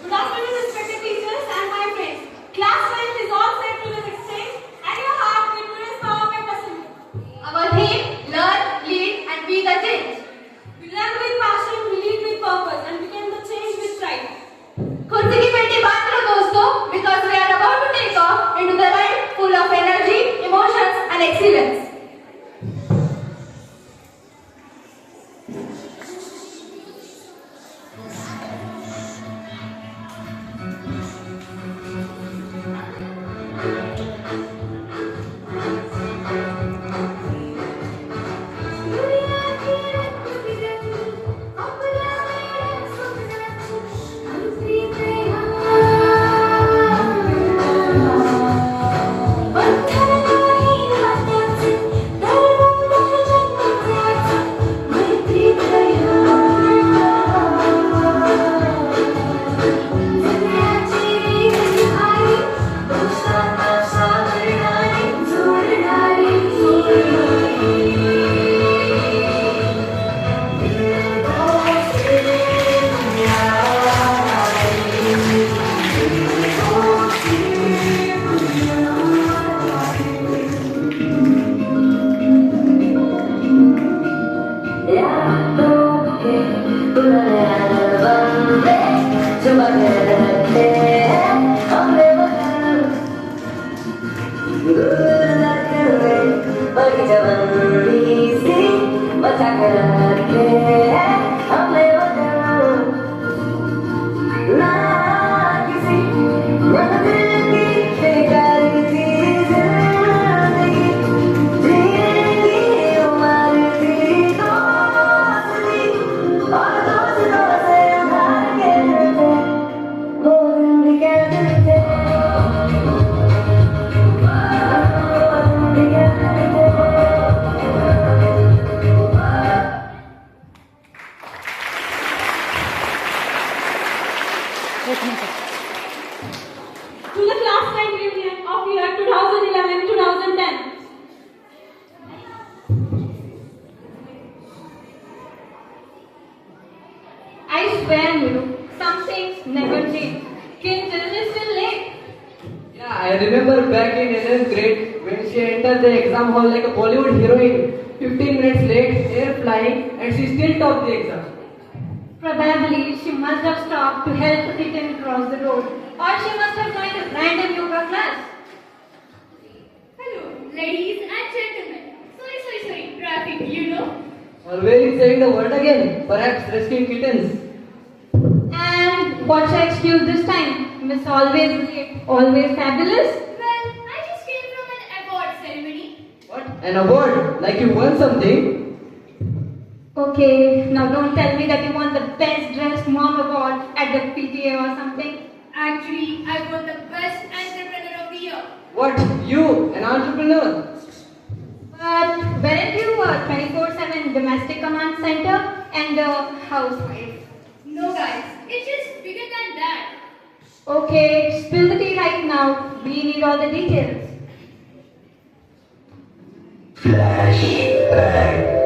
Good afternoon, respected teachers and my friends. Class 9 is all set to this exchange, and your heart will today's PowerPoint assembly. Our theme, learn, lead and be the change. We learn with passion, we lead with purpose, and become the change with pride. कुर्सी की पेटी बांध लो दोस्तों, because we are about to take off into the ride full of energy, emotions and excellence. To the class 9 reunion of year 2011-2010. I swear, Niru, some things never change. Kinjal is still late. Yeah, I remember back in 11th grade when she entered the exam hall like a Bollywood heroine. 15 minutes late, air flying, and she still topped the exam. Probably she must have stopped to help the kitten cross the road, or she must have joined a random yoga class. Hello, ladies and gentlemen. Sorry, traffic, you know. Always saying the word again, perhaps rescuing kittens. And what's her excuse this time? Miss Always Late, Always Fabulous? Well, I just came from an award ceremony. What? An award? Like you won something? Okay, now don't tell me that you won the best dressed mom award at the PTA or something. Actually, I won the best entrepreneur of the year. What? You? An entrepreneur? But weren't you a 24/7 domestic command center and a housewife? No, guys, it's just bigger than that. Okay, spill the tea right now. We need all the details. Flashback.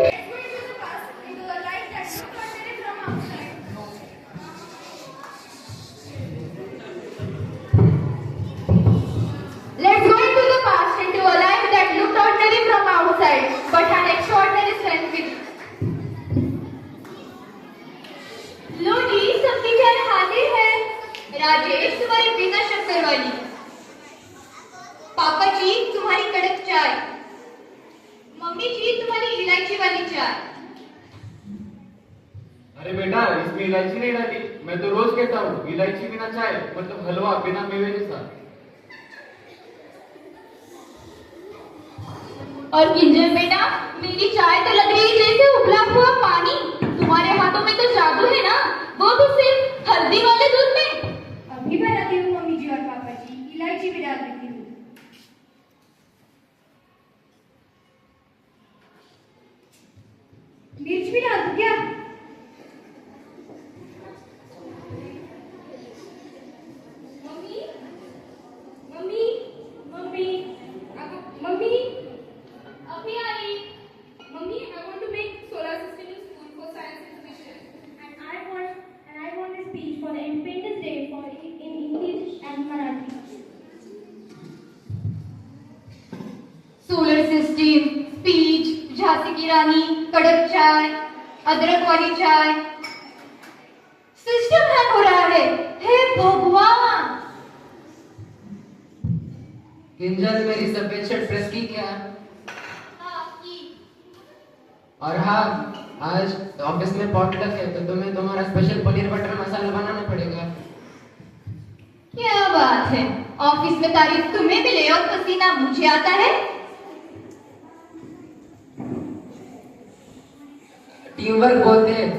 Let's go into the past into a life that looked ordinary from outside but had extraordinary strength within. लो जी, सबकी चाय हाजिर है। राजेश, तुम्हारी बिना शक्कर वाली। पापा जी, तुम्हारी कड़क चाय। मम्मी जी, तुम्हारी इलायची वाली चाय। अरे बेटा, इसमें इलायची नहीं डाली। मैं तो रोज कहता हूँ इलायची बिना चाय मतलब हलवा बिना मेवे जैसा। और किंजल बेटा, मेरी चाय तो लग रही है जैसे उबला हुआ पानी। तुम्हारे हाथों में तो जादू है ना, वो भी सिर्फ हल्दी वाले दूध में। अभी बनाती हूँ मम्मी जी और पापा जी, इलायची भी डाल देती हूँ। मिर्च भी डाल दूँ क्या? मम्मी, अभी आई। Mummy, I want to make solar system in school for science exhibition, and I want this आणि Marathi. Solar system, speech, Jhansi की रानी, कड़क चाय, अदरक वाली चाय. सिस्टम हैक हो रहा है. हे भगवान. किंजल, मेरी सफेद शर्ट प्रेस की क्या? हाँ, की. और हाँ, आज ऑफिस में पॉटलक है तो तुम्हें तुम्हारा स्पेशल पनीर बटर मसाला बनाना पड़ेगा. क्या बात है. ऑफिस में तारीफ तुम्हें मिले और पसीना मुझे आता है. टीम वर्क बोलते हैं.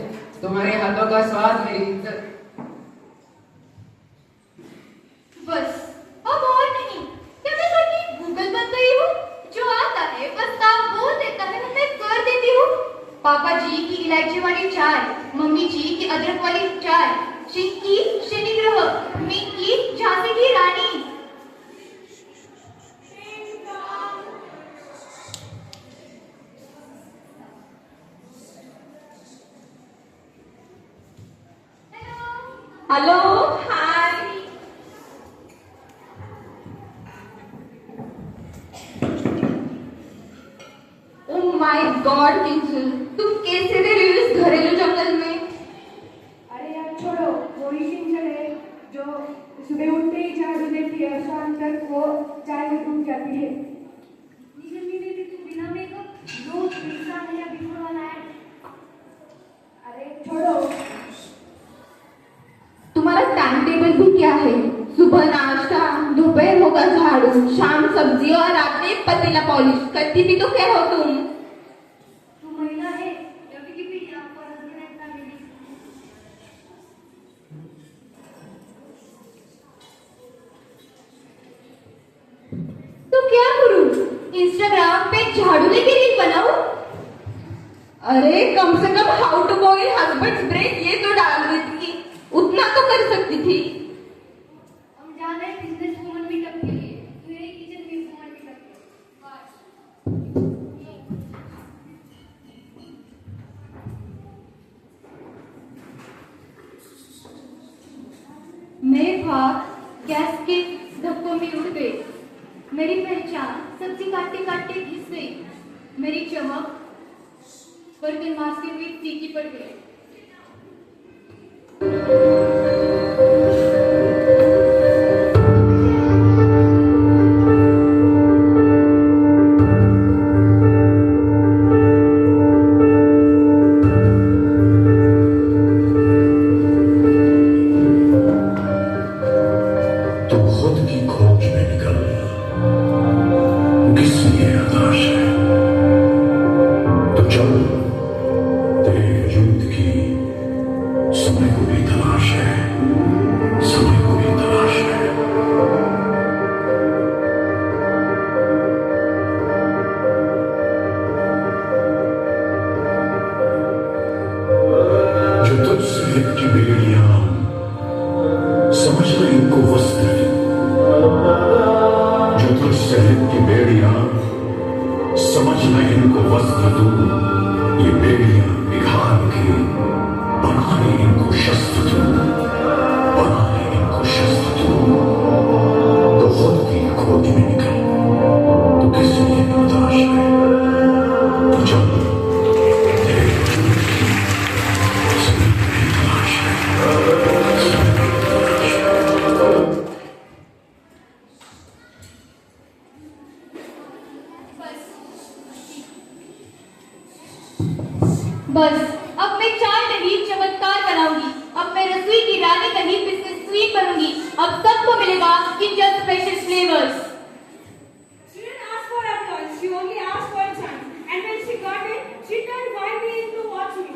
तुम्हारे हाथों का स्वाद मेरी इज्जत. बस अब और नहीं. क्या मैं कभी गूगल बन गई हूँ? जो आता है बस काम बोल देता है मैं कर देती हूँ. पापा जी की इलायची वाली चाय, मम्मी जी की अदरक वाली चाय, चिंकी शनि ग्रह, मिंकी झांसी की रानी. Hello, hi. Oh my God Kinjal, तुम कैसे रह रही हो इस घरेलू जंगल में? अरे यार छोड़ो, वही किंजल है जो सुबह उठते ही झाड़ू देती है और शाम तक वो चाय में डूब जाती है. निकलनी देती तू बिना मेकअप रोज पिज्जा या बिफोर वाला ऐड. अरे छोड़ो. तुम्हारा टाइम टेबल भी क्या है? सुबह नाश्ता, दोपहर होगा झाड़ू, शाम सब्जी और रात में पतीला पॉलिश. करती भी तो क्या हो तुम? तू महिला है या विकिपीडिया पर हस्बैंड एंड फैमिली. तो क्या करूं? इंस्टाग्राम पे झाड़ू लेके रील बनाऊं? अरे कम से कम how to boil husbands break ये तो डाल देती. उतना तो कर सकती थी. हम जा रहे हैं बिजनेस वुमन मीटअप के लिए. तू ये किचन में वुमन मीटअप मेरे भाग गैस के धक्कों में उड़ गए. मेरी पहचान सब्जी काटते काटते घिस गई. मेरी चमक बर्तन मांजते हुए फीकी पड़ गई. तो खुद की खोज में निकल. किस लिए हताश है? तो चल, तेरे वजूद की समय को भी तलाश है. समय को भी तलाश है. जो तुझसे लिपटी बेड़ियां, समझना इनको वस्त्र. जो तुझसे लिपटी बेड़ियां, समझना इनको वस्त्र तू. ये बेड़ियां बिघार के बनाने इनको शस्त्र तू. बनाने इनको शस्त्र तू. तो खुद की खोज में निकल. तो किस लिए हताश है? तो चल, तेरे वजूद की समय को भी तलाश है. समय को भी तलाश है. बस अब मैं चाय नहीं चमत्कार बनाऊंगी. अब मैं रसोई की रानी नहीं बिजनेस क्वीन बनूंगी. अब सबको मिलेगा Kinjal special flavours. She didn't ask for applause. She only asked for a chance. And when she got it, she turned wildly into watch me.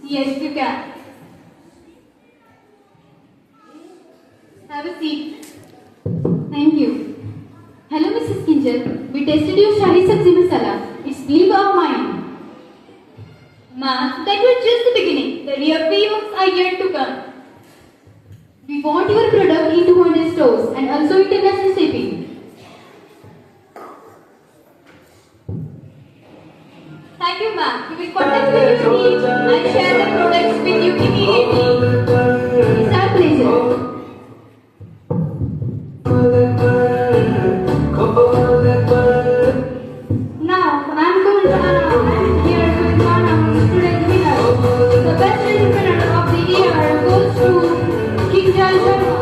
Yes, you can. Have a seat. Thank you. Hello, Mrs. Kinjal. Kinjal, we tasted your Shahi Sabzi Masala. It's blew our mind. Ma'am, that was just the beginning. The real famous are yet to come. We want your product in 200 stores and also international shipping. Thank you, ma'am. We will contact with you needs and share the products with you immediately. It's our pleasure. Now, I'm going to announce here with one of the student winners. The best entrepreneur of the year goes to Kinjal Sharma.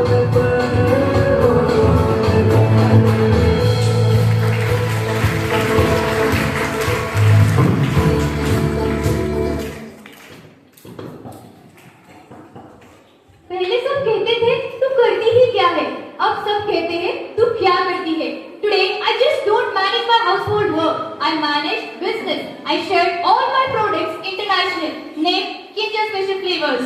पहले सब कहते थे तू करती ही क्या है, अब सब कहते हैं तू क्या करती है. Today I just don't manage my household work. I manage business. I share all my products international. Name Kinjal Special Flavors.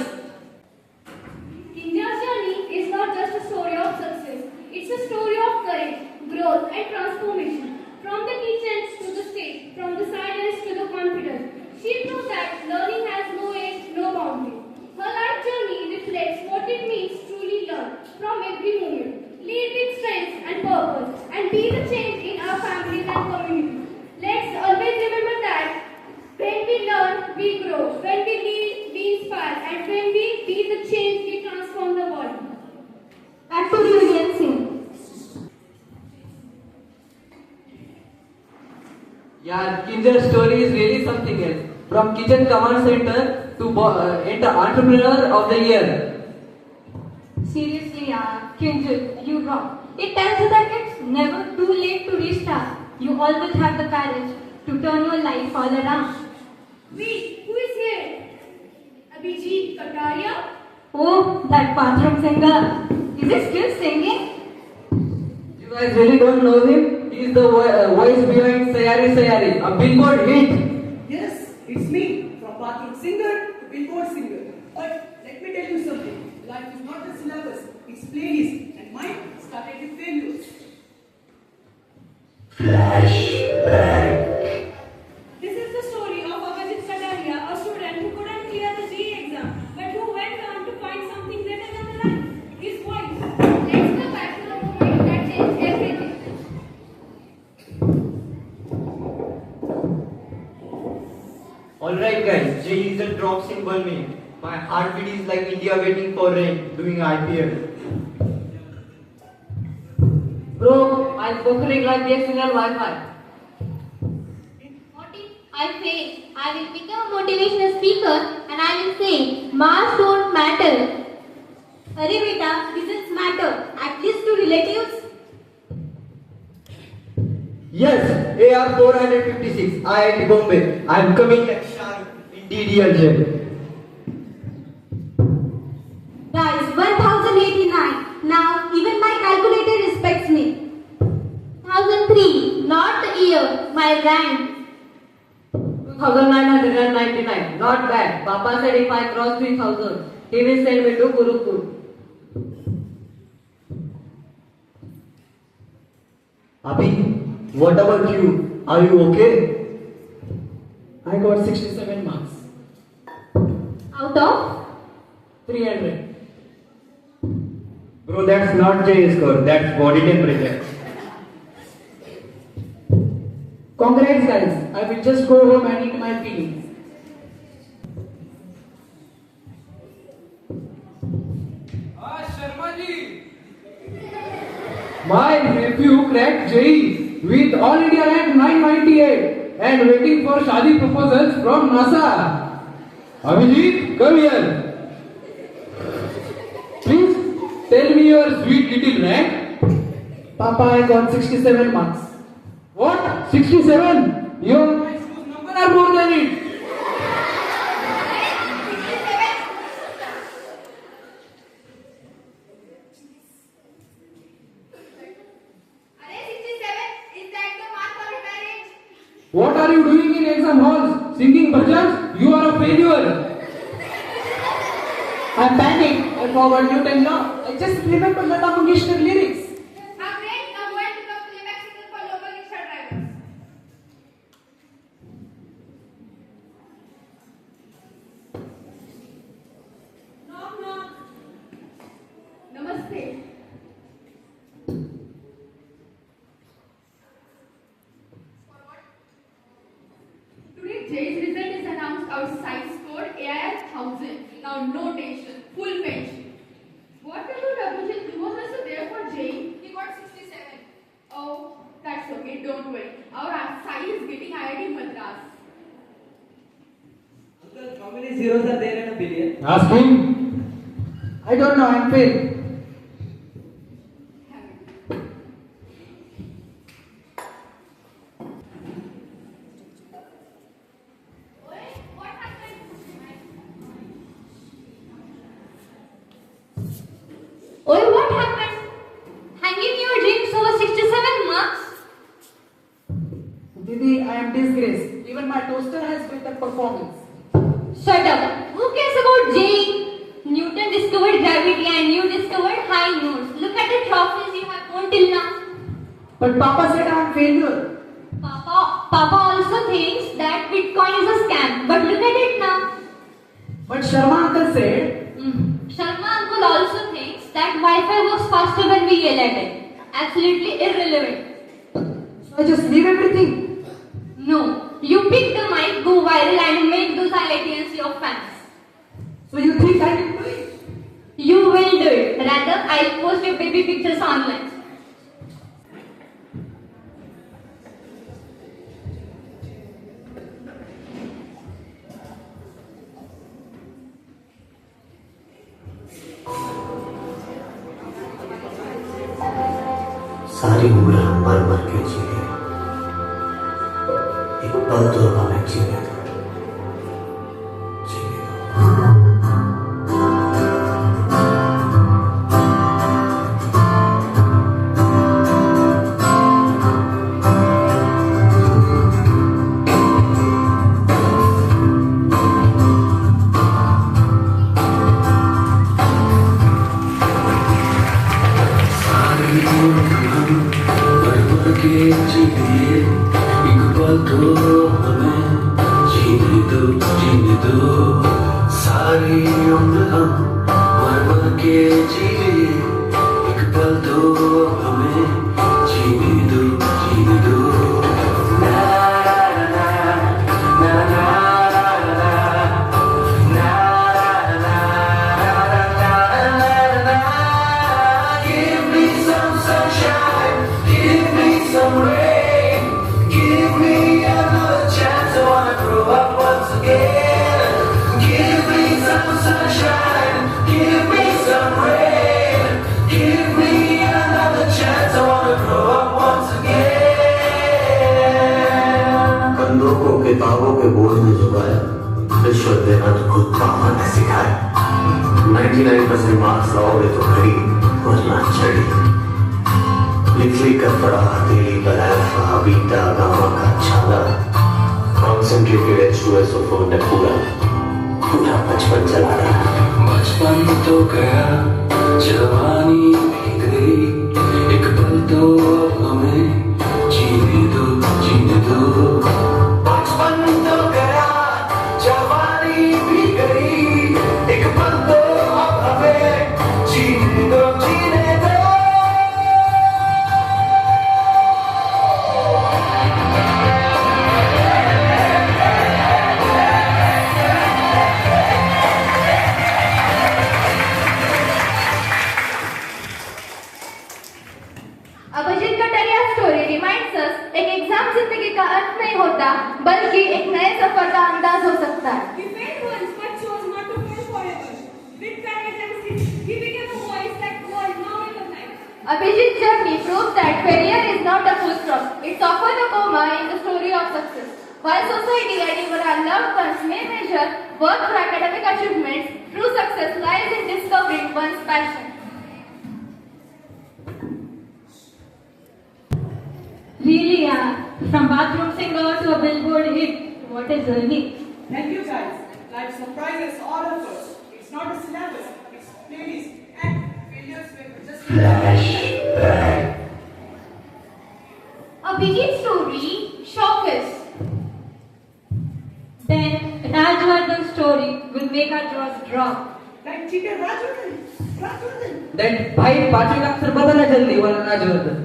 India's journey is not just a story of success. It's a story of courage, growth, and transformation. From the kitchens to the stage, from the silence to the confidence, she proves that learning has no age, no boundary. Her life journey reflects what it means to truly learn from every moment. Lead with strength and purpose, and be the change in our families and communities. Let's always remember that when we learn, we grow. When we lead, we inspire. And when we be the change, we transform the world. Back to you again, Singh. Yeah, Kinjal's story is really something else. From kitchen command center to entrepreneur of the year. Seriously, Kinjal, you rock. It tells us that it's never too late to restart. You always have the courage to turn your life all around. Wait, who is here? Abhijit Kataria? Oh, that bathroom singer. Is he still singing? You guys really don't know him? He is the voice behind Sayari Sayari, a Billboard hit. Yes, it's me, from bathroom singer to billboard singer. But let me tell you something. Life is not a syllabus, it's playlist. And mine started with failures. Flashback. This is the story of Abhijit Kataria, a student who couldn't clear the GE exam, but who went on to find something better than the life. His voice. Let's go back to the moment that changed everything. Alright guys, Jay is a drop symbol me. My heartbeat is like India waiting for rain, doing IPL. Bro, I'm buffering like BSNL Wi-Fi. What if I fail? I will become a motivational speaker and I will say, marks don't matter. Arey beta, results matter. At least to relatives. Yes, AR 456, IIT Bombay. I am coming like shark in DDLJ. Guys, 1089. Now, even my calculator respects me. 1003, not the year, my rank. 2999. Not bad. Papa said if I cross 3000, he will send me to Gurukul. Abhi, what about you? Are you okay? I got 67 marks. Out of 300. Bro, that's not Jay score, that's body temperature. Congrats guys, I will just go home and eat my feelings. Sharma ji. My nephew cracked JEE with All India rank 998 and waiting for Shadi proposals from NASA. Abhijit, come here. Please tell me your sweet little rank. Papa, I got 67 marks. What? 67? Your number are more than it. What are you doing in exam halls? Singing bhajans? You are a failure. I panicked. I forgot Newton law. I just remembered Lata Mangeshkar lyrics. A great award to the climax for local Jay's result is announced. Our site scored AI 1000. Now no tension, full pension. What about Abhijit? He was also there for Jay. He got 67. Oh, that's okay. Don't worry. Our Sai is getting IIT Madras. Uncle, how many zeros are there in a billion? Ask him. I don't know, I'm fail. What happened? Oh, what happened? Hanging your dreams over 67 marks? Didi, I am disgraced. Even my toaster has better performance. Shut up. Who cares about JEE? Newton discovered gravity and you discovered high notes. Look at the trophies you have won till now. But Papa said I am failure. Papa also thinks that Bitcoin is a scam. But look at it now. But Sharma uncle said, Sharma uncle also thinks that Wi-Fi works faster when we yell at it. Absolutely irrelevant. so I just leave everything. No. You pick the mic, go viral and make those IITians your fans. So you think I can do it? You will do it. Rather, I'll post your baby pictures online. सारी उम्र हम मर मर के जिए, एक पल तो हमें जीने दो, जीने दो। सारी उम्र हम मर मर के जिए, एक पल तो हमें जीने दो, जीने दो। सारी उम्र हम मर मर के जिए, एक पल तो हमें जीने दो, जीने दो। ना ना ना ना ना Give me some sunshine, give me some rain, give me another chance. I wanna grow up once again. Give me some sunshine, give me some rain, give me another chance. I wanna grow up once again. कंधों को किताबों के बोझ में झुकाया, रिश्वत देना तो खुद पापा ने सिखाया। 99% मार्क्स लाओगे तो खड़ी वरना चढ़ी। लिख कर पढ़ा दिल्ली पर अल्फा बीटा गामा का छाला। कॉन्सेंट्रेटेड H2SO4 ने पूरा बचपन चला रहा। बचपन तो गया, जवानी बीत गई, एक पल तो अब हमें जीने दो, जीने दो। बचपन तो गया, जवानी भी गई, एक पल तो अब हमें जीने दो, जीने दो। Abhijeet Kataria story reminds us एक एग्जाम जिंदगी का अंत नहीं होता, बल्कि एक नए सफर का अंदाज हो सकता है। He failed once but chose not to fail forever. With courage and skill, he became a voice that was now recognized. Abhijit's journey proves that failure is not a full stop. It's often a comma in the story of success. While society and even our loved ones may measure worth for academic achievements, true success lies in discovering one's passion. Really, yeah. From bathroom singer to a billboard hit. What a journey. Thank you guys. Life surprises all of us. It's not a syllabus, it's playlist. And failures were just Flashback. Abhijit's story shocked us. Then Rajwardhan's story will make our jaws drop. like cheater Rajwardhan. Then भाई पांचवी का answer बताना जल्दी वरना Rajvardhan.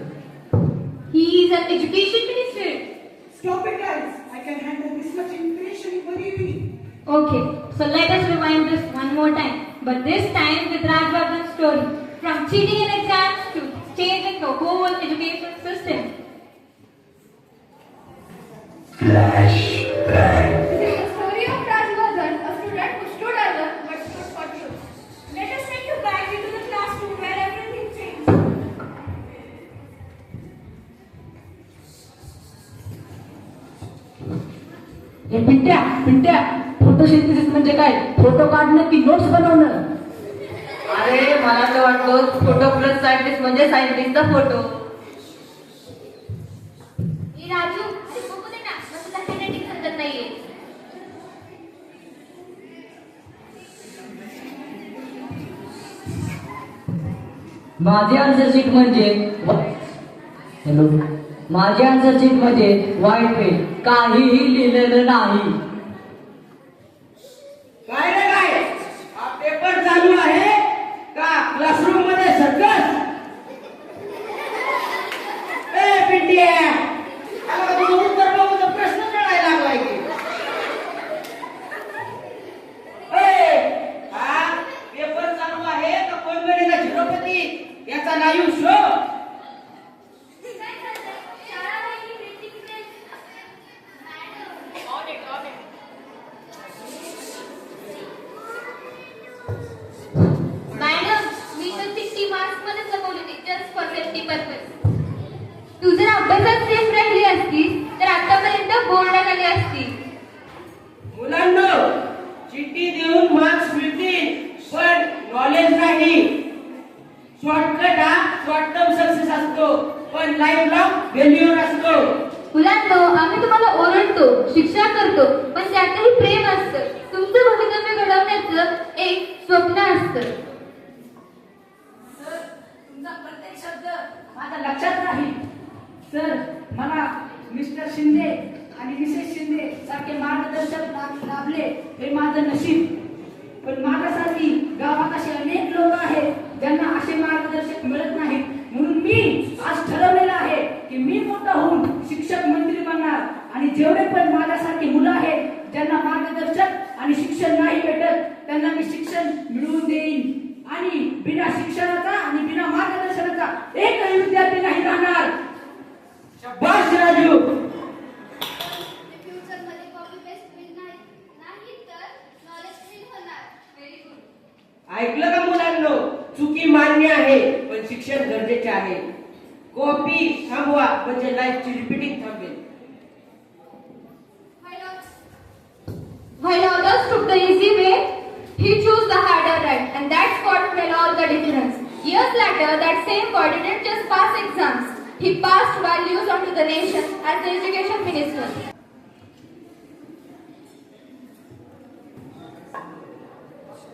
He is an education minister. Stop it guys. I can handle this much information in one evening. Okay, so let us rewind this one more time. But this time with Rajvardhan's story. From cheating in exams to changing the whole education system. Flashback. The story of Rajvardhan, a student who stood alone but stood for truth. Let us take you back into the classroom where everything changed. Pintya photosynthesis म्हणजे काय? Photo काढणं की notes बनवणं? अरे मला तर वाटतं photo plus scientist म्हणजे सायंटिस्टचा फोटो. राजू अरे बघू दे ना मला तुला हँडरायटिंग समजत नाहीये. माझे आन्सर शीट म्हणजे हॅलो माझे आन्सर शीट म्हणजे वाईट पेन, काहीही लिहिलेलं नाही. काय रे काय? हा पेपर चालू आहे का क्लासरूम मध्ये सर्कस? ए पिंट्या, आला तुझं उत्तर बघून प्रश्न कळायला लागलाय की. ए, हा पेपर चालू आहे का कोण गणिता झिरोपती याचा लाईव्ह शो? मॅडम मी तर 60 मार्क्स मध्ये जमवली होती जस्ट फॉर सेफ्टी पर्पज. तू जर अभ्यासात सेफ राहिली असतीस तर आतापर्यंत बोर्डात आली असती. मुलांनो, चिठ्ठी देऊन मार्क्स मिळतील पण नॉलेज नाही. शॉर्टकट हा शॉर्ट टर्म सक्सेस असतो पण लाईफ लॉंग फेल्युअर असतो. मुलांनो आम्ही तुम्हाला ओरडतो शिक्षा करतो पण त्यातही प्रेम असतं. तुमचं भवितव्य घडवण्याचं एक स्वप्न असतं. सर तुमचा प्रत्येक शब्द माझ्या लक्षात राहील. सर मला मिस्टर शिंदे आणि मिसेस शिंदे सारखे मार्गदर्शक लाभले हे माझं नशीब. पण माझ्यासाठी गावात असे अनेक लोक आहेत ज्यांना असे मार्गदर्शक मिळत नाहीत. म्हणून मी आज ठरवलेलं आहे की मी मोठा होऊन शिक्षक मंत्री बनणार आणि जेवढे पण माझ्यासारखी मुलं आहेत ज्यांना मार्गदर्शक आणि शिक्षण नाही भेटत त्यांना मी शिक्षण मिळवून देईन आणि बिना शिक्षणाचा आणि बिना मार्गदर्शनाचा एकही विद्यार्थी नाही राहणार. शाबास राजू. फ्युचरमध्ये कॉपी पेस्ट नाही तर नॉलेज फेल होणार. Very good. ऐकलं का मुलांनो? चुकी मान्य आहे पण शिक्षण गरजेचे आहे. कॉपी थांबवा म्हणजे लाईफची रिपीटिंग थांबेल. While others took the easy way, he chose the harder route, and that's what made all the difference. Years later, that same boy didn't just pass exams; he passed values onto the nation as the education minister.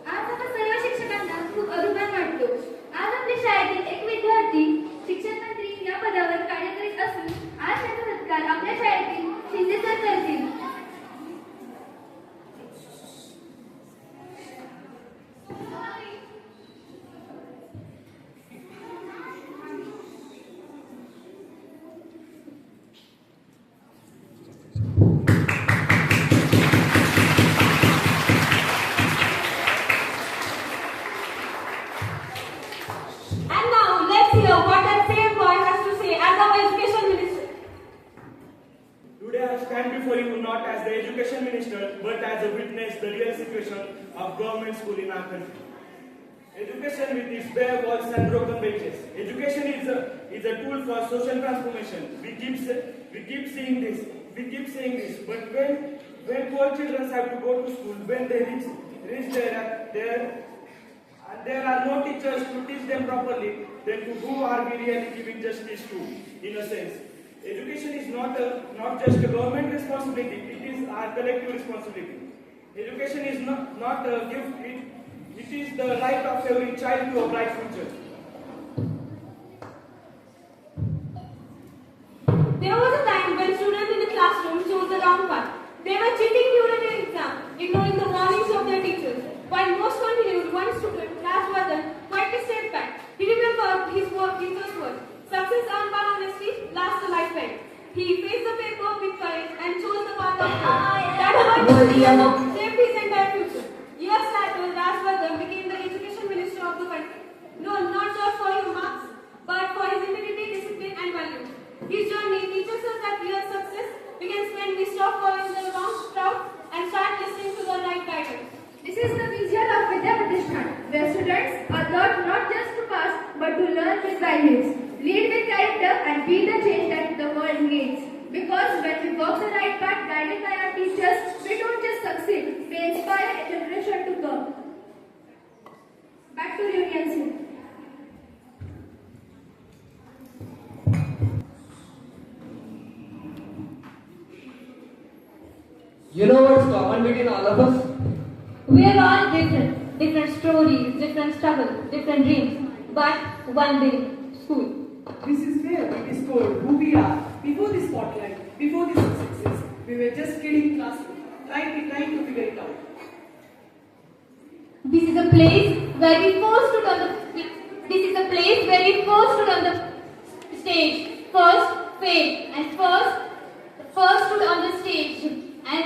आज आपण सर्व शिक्षकांना खूप अभिमान वाटतो. आज आपल्या शाळेतील एक विद्यार्थी शिक्षण मंत्री या पदावर कार्य करीत असून आज त्याचा सत्कार आपल्या शाळेतील शिंदे सर करतील. And now let's hear what that same boy has to say as our education minister. Today I stand before you not as the education minister but as a witness the real situation of government school in our country. Education with its bare walls and broken benches. Education is a tool for social transformation. We keep seeing this. But when poor children have to go to school, when they reach there are no teachers to teach them properly, then to who are we really giving justice to? In a sense, education is not just a government responsibility; it is our collective responsibility. Education is not a gift; it is the right of every child to a bright future. There was a time when students in the classroom chose the wrong path. They were cheating during their exam, ignoring the warnings of their teachers. While most continued, one student, Rajvardhan, quietly stepped back. He remembered his teacher's words. Success earned by honesty lasts a lifetime. He faced the paper up with courage and chose the path of that saved his entire future. Years later, Rajwardhan became the education minister of the country, known not just for his marks, but for his integrity, discipline, and values. His journey teaches us that real success begins when we stop following the wrong route and start listening to the right guidance. This is the vision of Vidya Pratishthan, where students are taught not just to pass, but to learn with values, lead with character, and be the change that the world needs. Because when we walk the right path guided by our teachers, we don't just succeed, we inspire a generation to come. Back to Union City. You know what's common between all of us? We are all different. Different stories, different struggles, different dreams. But one big school. This is where we discovered who we are. Before the spotlight, before the successes, we were just kids in classroom, trying to figure it out. This is a place where we first stood on the stage. First failed and first stood on the stage. And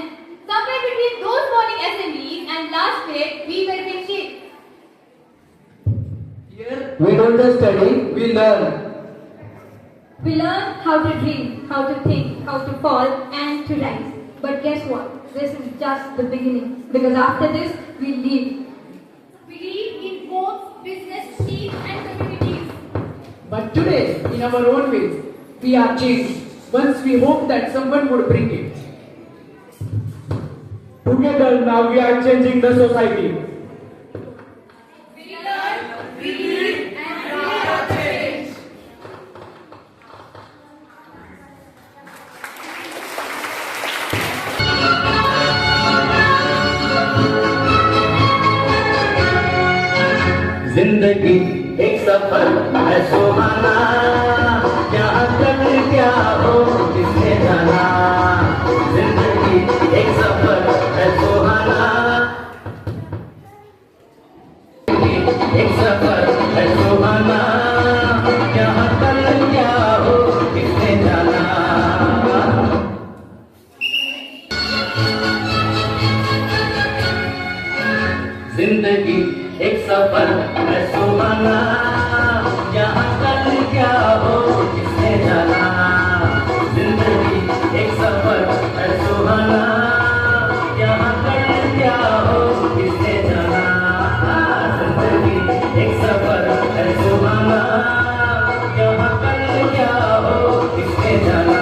somewhere between those morning assemblies and last grade, we were being shaped. Here, we don't just study, we learn. We learn how to dream, how to think, how to fall, and to rise. But guess what? This is just the beginning. Because after this, we live. We live in both business, teams, and communities. But today, in our own ways, we are changed. Once we hope that someone would bring it. Together now we are changing the society. We learn, we live, and we are changed. जिंदगी एक सफर है सुहाना, यहाँ कल क्या हो किसने जाना। जिंदगी एक सफर है सुहाना, एक सफर है सुहाना, यहाँ कल क्या हो किसने जाना। जिंदगी एक सफर है सुहाना, यहाँ कल क्या हो किसने जाना। जिंदगी एक सफर है सुहाना, यहाँ कल क्या हो किसने जाना। जिंदगी एक सफर है सुहाना, यहाँ कल क्या हो किसने जाना।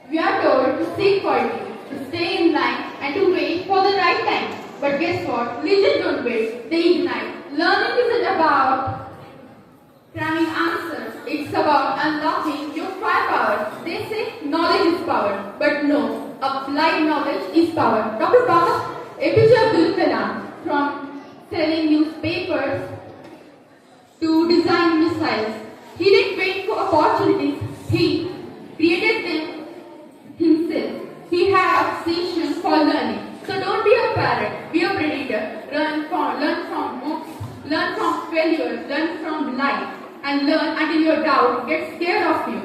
We are told to seek quality, to stay in line, and to wait for the right time. But guess what? Legends don't wait, they ignite. Learning isn't about cramming answers, it's about unlocking your firepower. They say knowledge is power, but no, applied knowledge is power. Dr. Baba APJ Abdul Kalam, from selling newspapers to design missiles, he didn't wait for opportunities, he created them himself. He had obsession for learning. So don't be a parrot, be a predator. Learn from failures, learn from life, and learn until your doubt gets scared of you.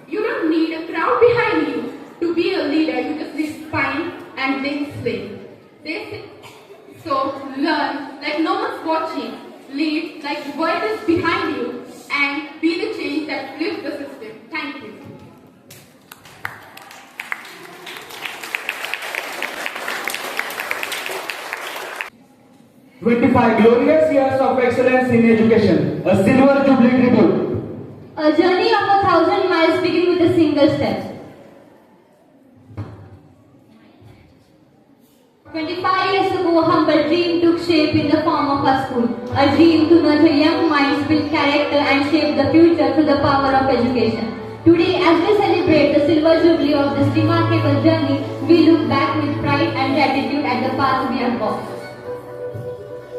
You don't need a crowd behind you to be a leader. You just need spine and then swing. So learn like no one's watching. Lead like the world is behind you, and be the change that flips the system. Thank you. 25 glorious years of excellence in education. A silver jubilee tribute. A journey of 1,000 miles begin with a single step. 25 years ago, a humble dream took shape in the form of a school. A dream to nurture young minds, build character and shape the future through the power of education. Today, as we celebrate the silver jubilee of this remarkable journey, we look back with pride and gratitude at the path we have walked.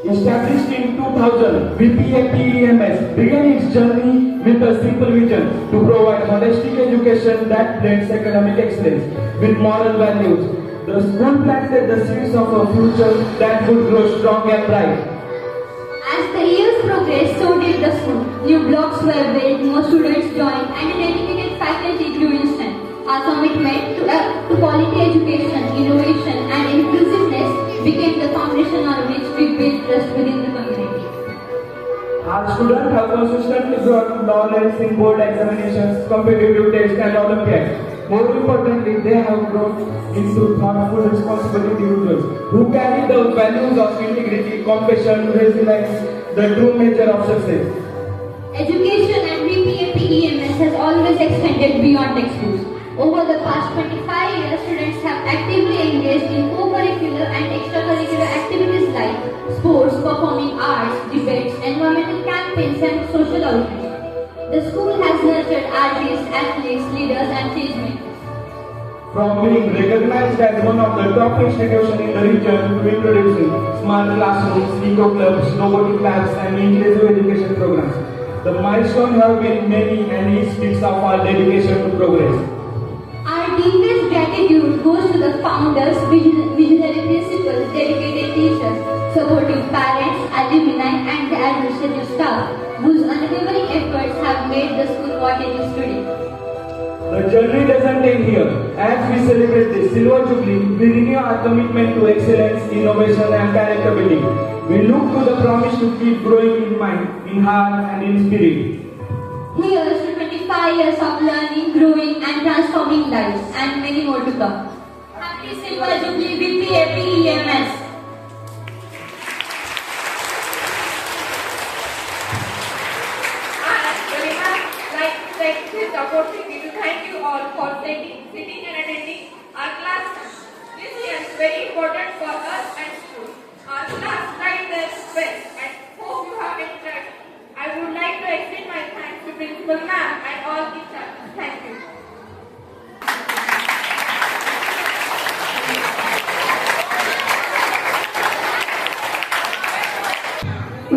Established in 2000, VPAPEMS began its journey with a simple vision to provide holistic education that blends academic excellence with moral values. The school planted the seeds of a future that would grow strong and bright. As the years progressed, so did the school. New blocks were built, more students joined, and a dedicated faculty grew in strength. Our commitment to quality education, innovation, and inclusiveness became the foundation on which we build trust within the community. Our students have consistently grown knowledge in board examinations, competitive tests, and Olympiads. More importantly, they have grown into thoughtful, responsible individuals who carry the values of integrity, compassion, resilience, the true measure of success. Education at VPAPEMS has always extended beyond textbooks. Over the past 25 years, students have actively engaged in co-curricular and extracurricular activities like sports, performing arts, debates, environmental campaigns, and social outreach. The school has nurtured artists, athletes, leaders, and changemakers. From being recognized as one of the top institutions in the region to introducing smart classrooms, eco clubs, robotic labs, and inclusive education programs, the milestones have been many and each speaks of our dedication to progress. Our deepest gratitude goes to the founders, visionary principals, dedicated teachers, supportive parents, alumni, and the administrative staff, whose unwavering efforts have made the school what it is today. The journey doesn't end here. As we celebrate the Silver Jubilee, we renew our commitment to excellence, innovation, and character building. We look to the promise to keep growing in mind, in heart, and in spirit. Here's to 25 years of learning, growing, and transforming lives, and many more to come. Happy Silver Jubilee VPAPEMS! Take this opportunity to thank you all for sitting and attending our class. This is very important for us and school. Our class tried their best and hope you have enjoyed. I would like to extend my thanks to Principal Ma'am and all teachers. Thank you.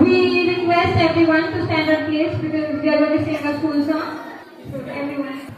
We request everyone to stand on place because we are going to sing a school song. So everyone